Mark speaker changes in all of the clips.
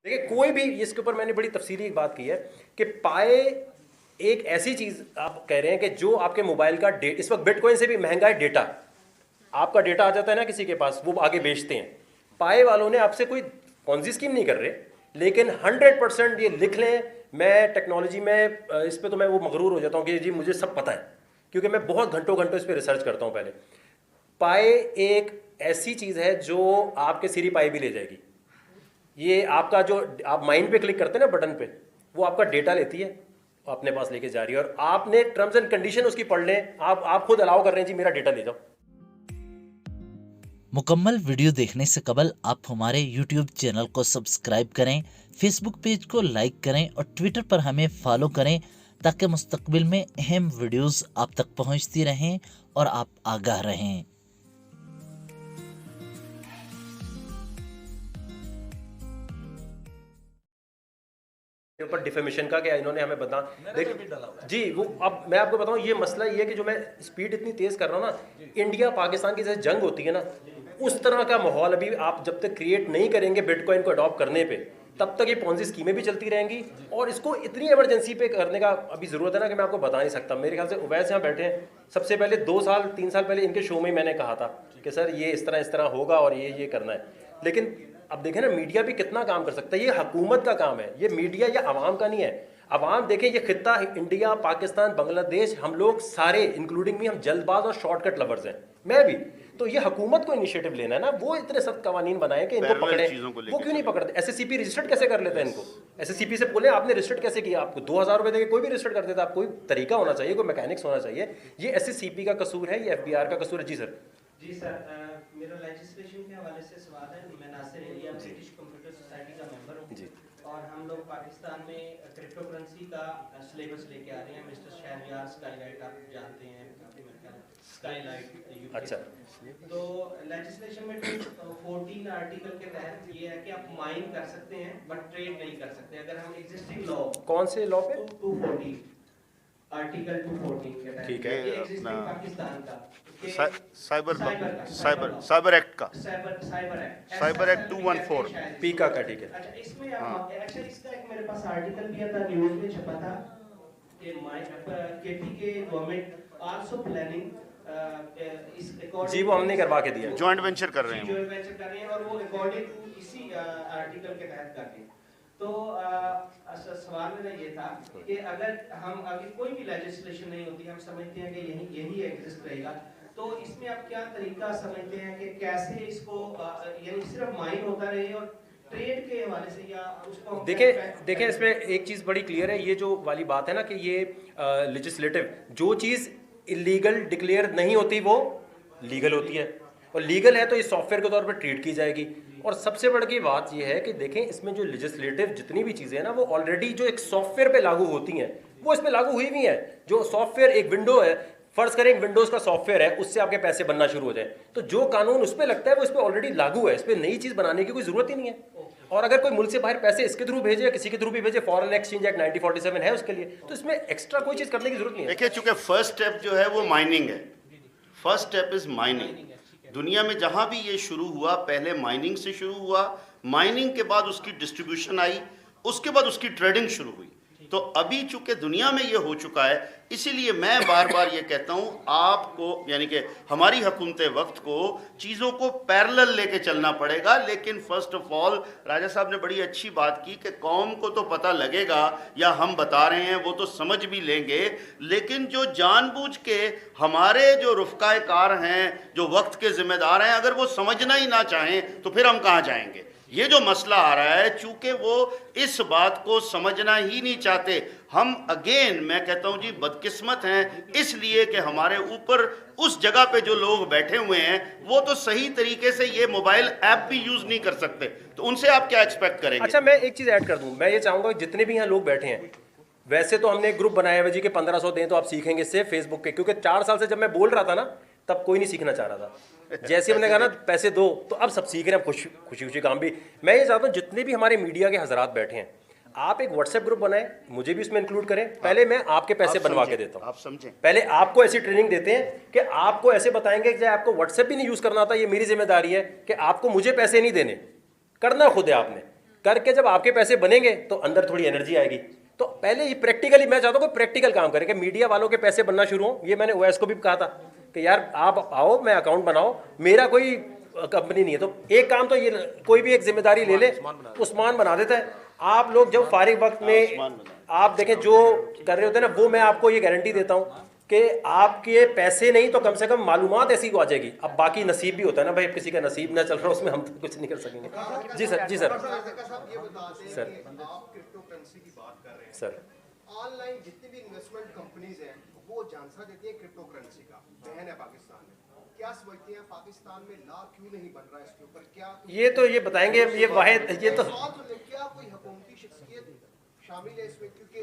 Speaker 1: देखिए कोई भी, इसके ऊपर मैंने बड़ी तफसीली एक बात की है कि पाए एक ऐसी चीज़ आप कह रहे हैं कि जो आपके मोबाइल का इस वक्त बिटकॉइन से भी महंगा है डेटा। आपका डेटा आ जाता है ना किसी के पास, वो आगे बेचते हैं। पाए वालों ने आपसे कोई पॉन्जी स्कीम नहीं कर रहे, लेकिन 100% ये लिख लें। मैं टेक्नोलॉजी में इस पे तो मैं वो मगरूर हो जाता हूँ कि जी मुझे सब पता है, क्योंकि मैं बहुत घंटों घंटों इस पर रिसर्च करता हूँ। पहले पाए एक ऐसी चीज़ है जो आपके सिरी पाए भी ले जाएगी। ये आपका जो आप माइंड पे क्लिक करते हैं ना बटन पे, वो आपका डेटा लेती है, अपने पास लेके जा रही है, और आपने टर्म्स एंड कंडीशन उसकी पढ़ लें। आप खुद अलाउ कर रहे हैं जी मेरा डेटा ले जाओ।
Speaker 2: मुकम्मल वीडियो देखने से कबल आप हमारे YouTube चैनल को सब्सक्राइब करें, फेसबुक पेज को लाइक करें और ट्विटर पर हमें फॉलो करें ताकि मुस्तकबिल में अहम वीडियोस आप तक पहुंचती रहें और आप आगाह रहें।
Speaker 1: ऊपर डिफेमेशन का क्या इन्होंने हमें बता जी वो। अब मैं आपको बताऊं, ये मसला ये है कि जो मैं स्पीड इतनी तेज कर रहा हूं ना, इंडिया पाकिस्तान की जैसे जंग होती है ना, उस तरह का माहौल अभी आप जब तक क्रिएट नहीं करेंगे बिटकॉइन को अडॉप्ट करने पे, तब तक ये पॉन्जी स्कीमें भी चलती रहेंगी। और इसको इतनी इमरजेंसी पे करने का अभी ज़रूरत है ना कि मैं आपको बता नहीं सकता। मेरे ख्याल से उवैस यहाँ बैठे हैं, सबसे पहले 2 साल 3 साल पहले इनके शो में मैंने कहा था कि सर ये इस तरह होगा और ये करना है। लेकिन अब देखें ना, मीडिया भी कितना काम कर सकता है। ये हुकूमत का काम है, ये मीडिया या आवाम का नहीं है। आवाम देखें, ये खित्ता इंडिया, पाकिस्तान, बांग्लादेश, हम लोग सारे इंक्लूडिंग मी, हम जल्दबाज और शॉर्टकट लवर्स हैं, मैं भी। तो ये हुकूमत को इनिशिएटिव लेना है ना, वो इतने सख्त कवानीन बनाए कि इनको पकड़े। वो क्यों नहीं पकड़ते? एसएससीपी रजिस्टर्ड कैसे कर लेता है इनको? एसएससीपी से बोले आपने रजिस्टर्ड कैसे किया? आपको 2000 रुपए देके कोई भी रजिस्टर्ड कर देता। आप कोई तरीका होना चाहिए, कोई मैकेनिक्स होना चाहिए। ये एसएससीपी का कसूर है, ये एफबीआर का कसूर है। जी सर।
Speaker 3: जी सर, मेरा लेजिस्लेशन के हवाले से सवाल है। मैं Nasir Elia British computer society का मेंबर हूँ
Speaker 1: जी।
Speaker 3: और हम लोग पाकिस्तान में क्रिप्टो करेंसी का सिलेबस लेके आ रहे हैं। मिस्टर शहरयार स्काईलाइट आप जानते हैं, स्काईलाइट।
Speaker 1: अच्छा।
Speaker 3: तो लेजिस्लेशन में 14 आर्टिकल के तहत ये है कि आप माइन कर सकते हैं बट ट्रेड नहीं कर सकते। अगर हम एग्जिस्टिंग लॉ,
Speaker 1: कौन से लॉ पे?
Speaker 3: 240 आर्टिकल 214 के तहत,
Speaker 1: ठीक है,
Speaker 3: ये एग्जिस्टिंग पाकिस्तान का
Speaker 4: साइबर एक्ट का,
Speaker 3: साइबर एक्ट
Speaker 4: 214
Speaker 1: पीका का। ठीक है।
Speaker 3: अच्छा, इसमें एक्चुअली इसका एक मेरे पास आर्टिकल भी था, न्यूज़ में छपा था कि केपी के गवर्नमेंट आल्सो प्लानिंग इस
Speaker 1: जी वो हमने करवा के दिया,
Speaker 4: जॉइंट वेंचर कर रहे हैं,
Speaker 3: जॉइंट वेंचर कर रहे हैं और वो अकॉर्डिंग टू इसी आर्टिकल के तहत कर रहे हैं। तो सवाल मेरा ये था कि अगर हम आगे कोई भी लेजिस्लेशन नहीं होती, हम समझते हैं कि यही एग्जिस्ट रहेगा, तो इसमें आप क्या तरीका समझते हैं कि कैसे इसको यानी सिर्फ माइन होता रहे और ट्रेड के हवाले से, या उसको
Speaker 1: देखें इसमें एक चीज़ बड़ी क्लियर है। ये जो वाली बात है ना कि ये लेजिस्लेटिव, जो चीज़ इलीगल डिक्लेयर नहीं होती वो लीगल होती है, और लीगल है तो ये सॉफ्टवेयर के तौर पर ट्रीट की जाएगी। और सबसे बड़ी बात ये है कि देखें इसमें जो लेजिस्लेटिव जितनी भी चीज़ें हैं ना, वो ऑलरेडी जो एक सॉफ्टवेयर पे लागू होती हैं वो इस पे लागू हुई भी हैं। जो सॉफ्टवेयर एक विंडो है, फर्ज करें एक विंडोज़ का सॉफ्टवेयर है, उससे आपके पैसे बनना शुरू हो जाए, तो जो कानून उस पर लगता है वो इस पर ऑलरेडी लागू है। इस पर नई चीज़ बनाने की कोई ज़रूरत ही नहीं है। और अगर कोई मुल्क से बाहर पैसे इसके थ्रू भेजे या किसी के थ्रू भी भेजे, फॉरेन एक्सचेंज एक्ट 1947 है उसके लिए, तो इसमें एक्स्ट्रा कोई चीज़ करने की जरूरत नहीं है।
Speaker 4: देखिए चूंकि फर्स्ट स्टेप जो है वो माइनिंग है, फर्स्ट स्टेप इज माइनिंग। दुनिया में जहां भी ये शुरू हुआ, पहले माइनिंग से शुरू हुआ, माइनिंग के बाद उसकी डिस्ट्रीब्यूशन आई, उसके बाद उसकी ट्रेडिंग शुरू हुई। तो अभी चूंकि दुनिया में ये हो चुका है, इसीलिए मैं बार बार ये कहता हूँ आपको, यानी कि हमारी हुकूमत वक्त को चीज़ों को पैरेलल लेके चलना पड़ेगा। लेकिन फर्स्ट ऑफ ऑल राजा साहब ने बड़ी अच्छी बात की कि कौम को तो पता लगेगा, या हम बता रहे हैं वो तो समझ भी लेंगे, लेकिन जो जानबूझ के हमारे जो रुफ़क़ाए कार हैं, जो वक्त के ज़िम्मेदार हैं, अगर वो समझना ही ना चाहें तो फिर हम कहाँ जाएंगे? ये जो मसला आ रहा है, चूंकि वो इस बात को समझना ही नहीं चाहते। हम अगेन मैं कहता हूं जी बदकिस्मत हैं, इसलिए कि हमारे ऊपर उस जगह पे जो लोग बैठे हुए हैं वो तो सही तरीके से ये मोबाइल ऐप भी यूज नहीं कर सकते, तो उनसे आप क्या एक्सपेक्ट करेंगे?
Speaker 1: अच्छा, मैं एक चीज़ ऐड कर दूं। मैं ये चाहूँगा जितने भी यहाँ लोग बैठे हैं, वैसे तो हमने एक ग्रुप बनाया हुआ जी कि 1500 दें तो आप सीखेंगे इससे फेसबुक के, क्योंकि 4 साल से जब मैं बोल रहा था ना तब कोई नहीं सीखना चाह रहा था। जैसे हमने कहा ना पैसे दो, तो अब सब सीख रहे हैं, खुशी खुशी काम भी। मैं ये चाहता हूँ जितने भी हमारे मीडिया के हजरात बैठे हैं, आप एक व्हाट्सएप ग्रुप बनाएं, मुझे भी उसमें इंक्लूड करें। पहले मैं आपके पैसे बनवा के देता हूँ,
Speaker 4: आप समझें।
Speaker 1: पहले आपको ऐसी ट्रेनिंग देते हैं कि आपको ऐसे बताएंगे कि आपको व्हाट्सएप भी नहीं यूज़ करना आता, ये मेरी जिम्मेदारी है कि आपको मुझे पैसे नहीं देने, करना खुद है आपने। करके जब आपके पैसे बनेंगे तो अंदर थोड़ी एनर्जी आएगी। तो पहले ये प्रैक्टिकली मैं चाहता हूँ कि प्रैक्टिकल काम करें कि मीडिया वालों के पैसे बनना शुरू हो। ये मैंने ओएस को भी कहा था कि यार आप आओ, मैं अकाउंट बनाओ, मेरा कोई कंपनी नहीं है। तो एक काम तो ये कोई भी एक जिम्मेदारी ले ले, उस्मान बना देता है। आप लोग जब फारिग वक्त में आप देखें जो कर रहे होते हैं ना, वो मैं आपको ये गारंटी देता हूँ कि आपके पैसे नहीं तो कम से कम मालूमात ऐसी आ जाएगी। अब बाकी नसीब भी होता है ना भाई, किसी का नसीब ना चल रहा उसमें हम तो कुछ नहीं कर सकेंगे। जी सर, जी सर,
Speaker 5: सर आप क्रिप्टो करेंसी की बात कर रहे हैं
Speaker 1: सर।
Speaker 5: ऑनलाइन जितनी भी इन्वेस्टमेंट कंपनीज हैं वो जानसा देती हैं क्रिप्टो करेंसी का, बहन है पाकिस्तान में। क्या समझते हैं पाकिस्तान में लॉ क्यों नहीं बन रहा है इसके ऊपर? क्या
Speaker 1: ये तो ये बताएंगे, ये वाहिद ये तो
Speaker 5: क्या कोई हुकूमती शख्सियत शामिल है इसमें? क्योंकि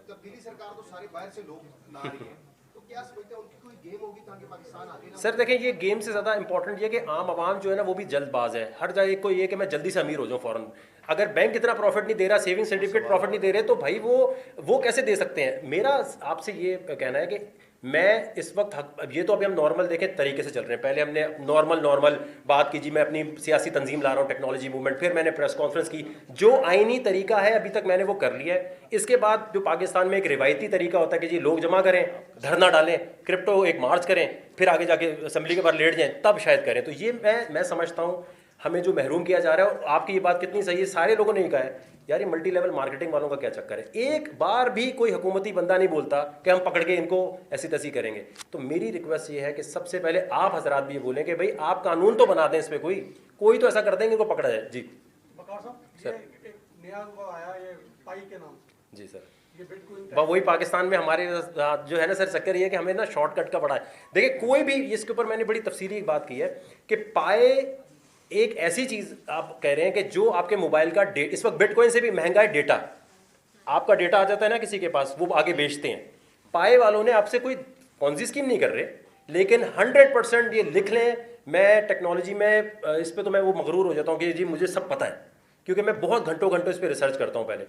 Speaker 5: तब्दीली सरकार तो सारे बाहर से लोग ला रही है, तो क्या समझते हैं उनकी कोई गेम होगी ताकि पाकिस्तान आगे ना?
Speaker 1: सर देखें, ये गेम से ज़्यादा इंपॉर्टेंट ये कि आम आवाम जो है ना वो भी जल्दबाज है। हर जगह को ये कि मैं जल्दी से अमीर हो जाऊँ फ़ौरन। अगर बैंक इतना प्रॉफिट नहीं दे रहा, सेविंग सर्टिफिकेट प्रॉफिट नहीं दे रहे, तो भाई वो कैसे दे सकते हैं? मेरा आपसे ये कहना है कि मैं इस वक्त अब ये तो अभी हम नॉर्मल देखें तरीके से चल रहे हैं। पहले हमने नॉर्मल बात की जी, मैं अपनी सियासी तंजीम ला रहा हूँ, टेक्नोलॉजी मूवमेंट, फिर मैंने प्रेस कॉन्फ्रेंस की। जो आईनी तरीका है अभी तक मैंने वो कर लिया है। इसके बाद जो पाकिस्तान में एक रिवायती तरीका होता है कि जी लोग जमा करें, धरना डालें, क्रिप्टो एक मार्च करें, फिर आगे जाके असम्बली के बाहर लेट जाएं, तब शायद करें। तो ये मैं समझता हूँ हमें जो महरूम किया जा रहा है। और आपकी ये बात कितनी सही है, सारे लोगों ने ये कहा है यार ये मल्टी लेवल मार्केटिंग वालों का क्या चक्कर है। एक बार भी कोई हुकूमती बंदा नहीं बोलता कि हम पकड़ के इनको ऐसी तैसी करेंगे। तो मेरी रिक्वेस्ट ये है कि सबसे पहले आप हजरात भी ये बोलें कि भाई आप कानून तो बना दें, इस पर कोई तो ऐसा कर देंगे इनको पकड़ा जाए। जी
Speaker 6: बकार साहब,
Speaker 1: सर।
Speaker 6: ये एक नया वो आया ये पाई के नाम से,
Speaker 1: जी सर।
Speaker 6: ये बिटकॉइन
Speaker 1: वही पाकिस्तान में हमारे जो है ना सर चक्कर ये है कि हमें ना शॉर्टकट का बड़ा है। देखिए कोई भी इसके ऊपर मैंने बड़ी तफसीली एक बात की है कि पाए एक ऐसी चीज़ आप कह रहे हैं कि जो आपके मोबाइल का इस वक्त बिटकॉइन से भी महंगा है डेटा। आपका डेटा आ जाता है ना किसी के पास, वो आगे बेचते हैं। पाए वालों ने आपसे कोई पॉन्जी स्कीम नहीं कर रहे, लेकिन 100% ये लिख लें। मैं टेक्नोलॉजी में इस पे तो मैं वो मगरूर हो जाता हूँ कि जी मुझे सब पता है, क्योंकि मैं बहुत घंटों इस पर रिसर्च करता हूँ। पहले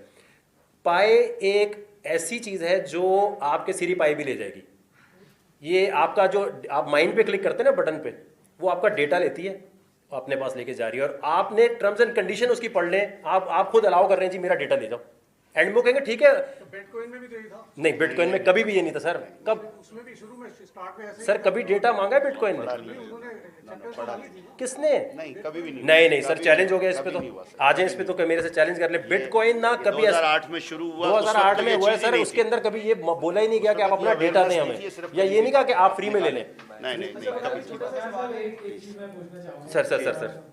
Speaker 1: पाए एक ऐसी चीज़ है जो आपके सिरी पाए भी ले जाएगी। ये आपका जो आप माइंड पे क्लिक करते हैं ना बटन पे, वो आपका डेटा लेती है, अपने पास लेके जा रही है। और आपने टर्म्स एंड कंडीशन उसकी पढ़ लें, आप खुद अलाउ कर रहे हैं जी मेरा डेटा ले जाओ। एंड में वो कहेंगे ठीक है।
Speaker 6: तो बिटकॉइन में भी तो यही था।
Speaker 1: नहीं, बिटकॉइन में कभी भी ये नहीं था सर। कब
Speaker 6: उसमें भी शुरू में स्टार्ट में ऐसे
Speaker 1: सर कभी डेटा मांगा है बिटकॉइन में?
Speaker 6: उन्होंने चैप्टर डाली थी।
Speaker 1: किसने?
Speaker 4: नहीं, कभी भी नहीं।
Speaker 1: नहीं सर, चैलेंज हो गया इस पे तो। आ जाए इस पे तो मेरे से चैलेंज कर ले। बिटकॉइन ना कभी
Speaker 4: 2008 में शुरू हुआ,
Speaker 1: 2008 में हुआ है सर। उसके अंदर कभी ये बोला ही नहीं गया कि आप अपना डेटा दें हमें, या ये नहीं कहा कि आप फ्री में ले लें।
Speaker 4: नहीं
Speaker 7: छोटा सा सवाल है, एक चीज मैं पूछना चाहूंगा
Speaker 1: सर।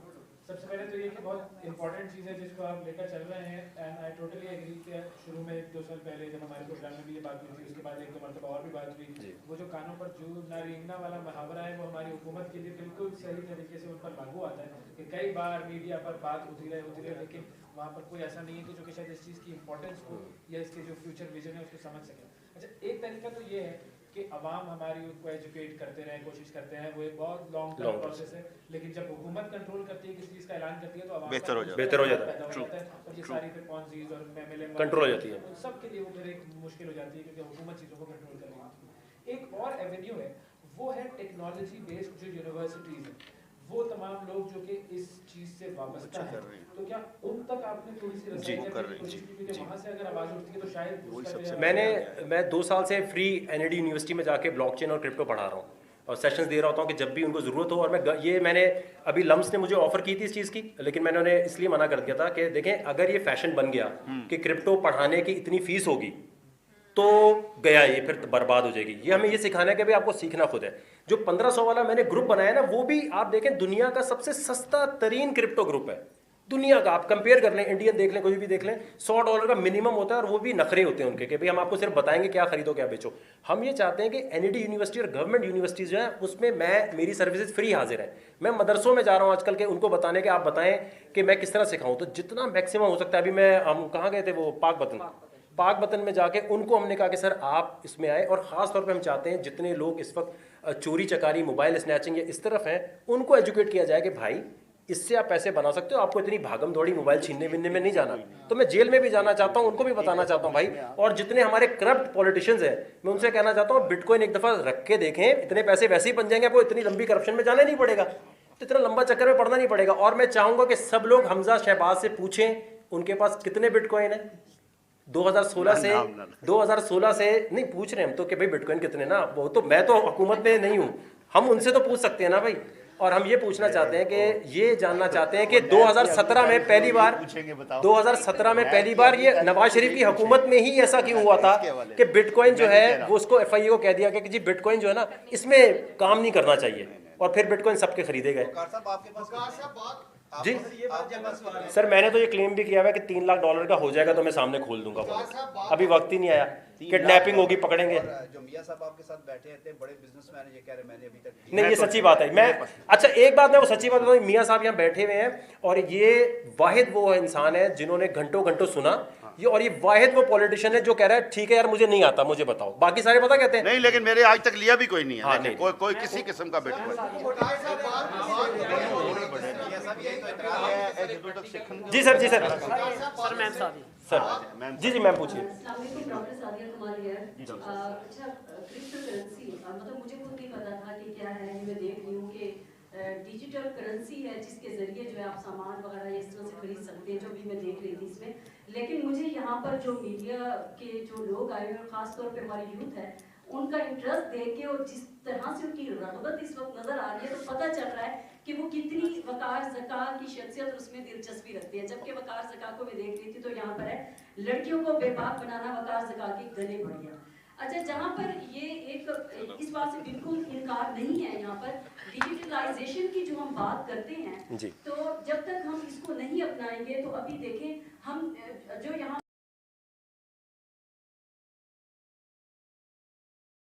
Speaker 7: सबसे पहले तो ये कि बहुत इंपॉर्टेंट चीज़ है जिसको आप लेकर चल रहे हैं, एंड आई टोटली एग्री कि शुरू में 1-2 साल पहले जब हमारे प्रोग्राम में भी ये बात हुई थी, उसके बाद 1-2 मरतबा और भी बात हुई, वो जो कानों पर जू ना रेंगना वाला मुहावरा है वो हमारी हुकूमत के लिए बिल्कुल सही तरीके से उन पर लागू आता है कि कई बार मीडिया पर बात होती रहे, लेकिन वहाँ पर कोई ऐसा नहीं है कि जो कि शायद इस चीज़ की इंपॉर्टेंस को या इसके जो फ्यूचर विजन है उसको समझ सके। अच्छा, एक तरीका तो ये है कि अवाम हमारी उनको एजुकेट करते रहे, कोशिश करते हैं, वो एक बहुत लॉन्ग टर्म प्रोसेस है। लेकिन जब हुकूमत कंट्रोल करती है, किसी चीज़ का ऐलान करती है, तो अवाम
Speaker 4: बेहतर हो
Speaker 1: जाता है।
Speaker 7: और ये सारी फिर पॉन्जीज और MLM
Speaker 1: कंट्रोल हो जाती है।
Speaker 7: उन सब के लिए वो फिर एक मुश्किल हो जाती है, क्योंकि हुकूमत चीज़ों को कंट्रोल कर रही है। एक और एवेन्यू है, वो है टेक्नोलॉजी बेस्ड जो यूनिवर्सिटीज़ हैं, वो तमाम लोग जो कि इस चीज़ से वाबस्ता है, तो क्या उन तक आपने थोड़ी सी रसाई करने की कोशिश की? क्योंकि वहाँ से अगर आवाज़ उठती है तो शायद
Speaker 1: मैं 2 साल से फ्री NID यूनिवर्सिटी में जाके ब्लॉकचेन और क्रिप्टो पढ़ा रहा हूँ और सेशंस दे रहा होता हूँ कि जब भी उनको ज़रूरत हो। और मैंने अभी लम्स ने मुझे ऑफ़र की थी इस चीज़ की, लेकिन मैंने उन्हें इसलिए मना कर दिया था कि देखें अगर ये फैशन बन गया कि क्रिप्टो पढ़ाने की इतनी फ़ीस होगी तो गया, ये फिर बर्बाद हो जाएगी। ये हमें ये सिखाना है कि भाई आपको सीखना खुद है। जो 1500 वाला मैंने ग्रुप बनाया ना, वो भी आप देखें दुनिया का सबसे सस्ता तरीन क्रिप्टो ग्रुप है दुनिया का। आप कंपेयर कर लें, इंडियन देख लें, कोई भी देख लें, $100 का मिनिमम होता है। और वो भी नखरे होते हैं उनके कि भाई हम आपको सिर्फ बताएंगे क्या खरीदो क्या बेचो। हम ये चाहते हैं कि NID यूनिवर्सिटी और गवर्नमेंट यूनिवर्सिटीज़ जो है उसमें मेरी सर्विसेज फ्री हाजिर है। मैं मदरसों में जा रहा हूँ आजकल के उनको बताने के आप बताएं कि मैं किस तरह सिखाऊँ, तो जितना मैक्सिमम हो सकता है। अभी हम कहाँ गए थे, वो पाक बतन में जाके उनको हमने कहा कि सर आप इसमें आए। और ख़ास तौर पे हम चाहते हैं जितने लोग इस वक्त चोरी चकारी, मोबाइल स्नैचिंग या इस तरफ हैं, उनको एजुकेट किया जाए कि भाई इससे आप पैसे बना सकते हो, आपको इतनी भागम दौड़ी मोबाइल छीनने विनने में नहीं जाना। तो मैं जेल में भी जाना चाहता हूँ, उनको भी बताना चाहता हूँ भाई। और जितने हमारे करप्ट पॉलिटिशियंस हैं, मैं उनसे कहना चाहता हूँ बिटकॉइन एक दफ़ा रख के देखें, इतने पैसे वैसे ही बन जाएंगे, आपको इतनी लंबी करप्शन में जाना नहीं पड़ेगा। तो इतना लंबा चक्कर में पड़ना नहीं पड़ेगा। और मैं चाहूंगा कि सब लोग हमजा शहबाज से पूछें उनके पास कितने बिटकॉइन है 2016 से 2016 से नहीं पूछ रहे हम तो कि भाई बिटकॉइन कितने ना, वो तो मैं तो हुकूमत में नहीं हूँ, हम उनसे तो पूछ सकते हैं ना भाई। और हम ये पूछना चाहते हैं कि ये जानना चाहते हैं कि 2017 में पहली बार 2017 में पहली बार ये नवाज शरीफ की हुकूमत में ही ऐसा क्यों हुआ था कि बिटकॉइन जो है वो उसको FIA को कह दिया गया कि जी बिटकॉइन जो है ना इसमें काम नहीं करना चाहिए, और फिर बिटकॉइन सबके खरीदे गए। जी सर मैंने तो ये क्लेम भी किया हुआ है कि $3 लाख का हो जाएगा तो मैं सामने खोल दूंगा, अभी वक्त ही नहीं आया, किडनैपिंग होगी पकड़ेंगे।
Speaker 8: जो मियां साहब आपके साथ बैठे हैं, इतने बड़े बिजनेसमैन ये कह रहे हैं मैंने अभी तक
Speaker 1: नहीं, ये सच्ची बात है। मैं अच्छा एक बात मैं वो सच्ची बात बताऊं, मियां साहब यहाँ बैठे हुए हैं और ये वाहिद वो इंसान है जिन्होंने घंटों घंटों सुना ये, और ये वाहिद वो पॉलिटिशियन है जो कह रहा है ठीक है यार मुझे नहीं आता, मुझे बताओ। बाकी सारे पता कहते हैं
Speaker 4: नहीं, लेकिन मेरे आज तक लिया भी कोई नहीं है।
Speaker 1: हाँ,
Speaker 4: नहीं, कोई किसी किस्म का बिटकॉइन
Speaker 1: जी सर जी सर
Speaker 9: सर मैम साहब
Speaker 1: सर जी मैम पूछिए।
Speaker 10: Doctor Sadia Kumar here. अच्छा क्रिप्टो करेंसी मतलब मुझे खुद नहीं पता था कि क्या है, मैं देख रही हूँ कि डिजिटल करेंसी है जिसके जरिए जो है आप सामान वगैरह इस तरह से खरीद सकते हैं, जो भी मैं देख रही थी इसमें। लेकिन मुझे यहाँ पर जो मीडिया के जो लोग आए हैं और खासतौर पे हमारी यूथ है उनका इंटरेस्ट देख के और जिस तरह से उनकी रगबत इस वक्त नजर आ रही है तो पता चल रहा है कि वो कितनी वकार ज़का की शख्सियत और उसमें दिलचस्पी रखती है। जबकि वकार ज़का को मैं देख रही थी तो यहाँ पर है लड़कियों को बेबाक बनाना वकार ज़का की गले बढ़ गया। अच्छा जहाँ पर ये एक इस बात से बिल्कुल इनकार नहीं है, यहाँ पर डिजिटलाइजेशन की जो हम बात करते हैं तो जब तक हम इसको नहीं अपनाएंगे तो अभी देखें हम जो यहाँ